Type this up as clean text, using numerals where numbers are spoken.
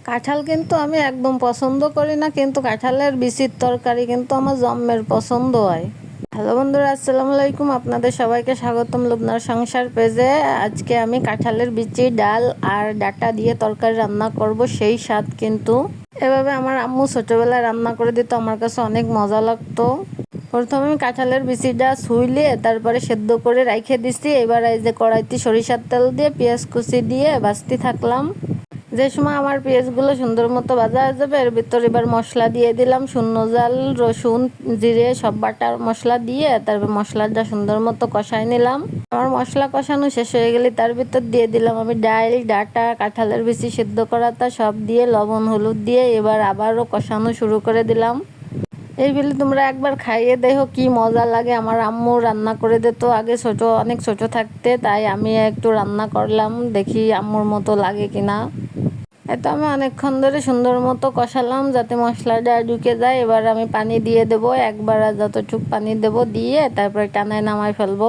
কাঁঠাল কিন্তু আমি একদম পছন্দ করি না, কিন্তু কাঁঠালের বিচির তরকারি কিন্তু আমার জম্মের পছন্দ হয়। হ্যালো বন্ধুরা, আসসালামু আলাইকুম। আপনাদের সবাইকে স্বাগতম লুবনার সংসার পেজে। আজকে আমি কাঁঠালের বিচি, ডাল আর ডাঁটা দিয়ে তরকারি রান্না করব, সেই স্বাদ কিন্তু। এভাবে আমার আম্মু ছোটবেলায় রান্না করে দিত, আমার কাছে অনেক মজা লাগতো। প্রথমে আমি কাঁঠালের বিচিটা ছুইলে তারপরে সেদ্ধ করে রাইখে দিছি। এবার এই যে কড়াইতে সরিষার তেল দিয়ে পেঁয়াজ কুচি দিয়ে ভাজতে থাকলাম। যে সময় আমার পেঁয়াজগুলো সুন্দর মতো ভাজা হয়ে যাবে, এর ভিতর এবার মশলা দিয়ে দিলাম। শূন্য জাল, রসুন, জিরে সব বাটার মশলা দিয়ে তারপর মশলাটা সুন্দর মতো কষাই নিলাম। আমার মশলা কষানো শেষ হয়ে গেলে তার ভিতর দিয়ে দিলাম আমি ডাল, ডাঁটা, কাঁঠালের বিচি সিদ্ধ করাটা সব দিয়ে লবণ হলুদ দিয়ে এবার আবারও কষানো শুরু করে দিলাম। এই বলে তোমরা একবার খাইয়ে দেখো কি মজা লাগে। আমার আম্মু রান্না করে দিত আগে, অনেক ছোট থাকতে, তাই আমি একটু রান্না করলাম, দেখি আম্মুর মতো লাগে কিনা। এতো আমি অনেকক্ষণ ধরে সুন্দর মতো কষালাম যাতে মশলাটা ঢুকে যায়। এবার আমি পানি দিয়ে দেবো, একবার যতটুক পানি দেবো দিয়ে তারপরে টানায় নামাই ফেলবো।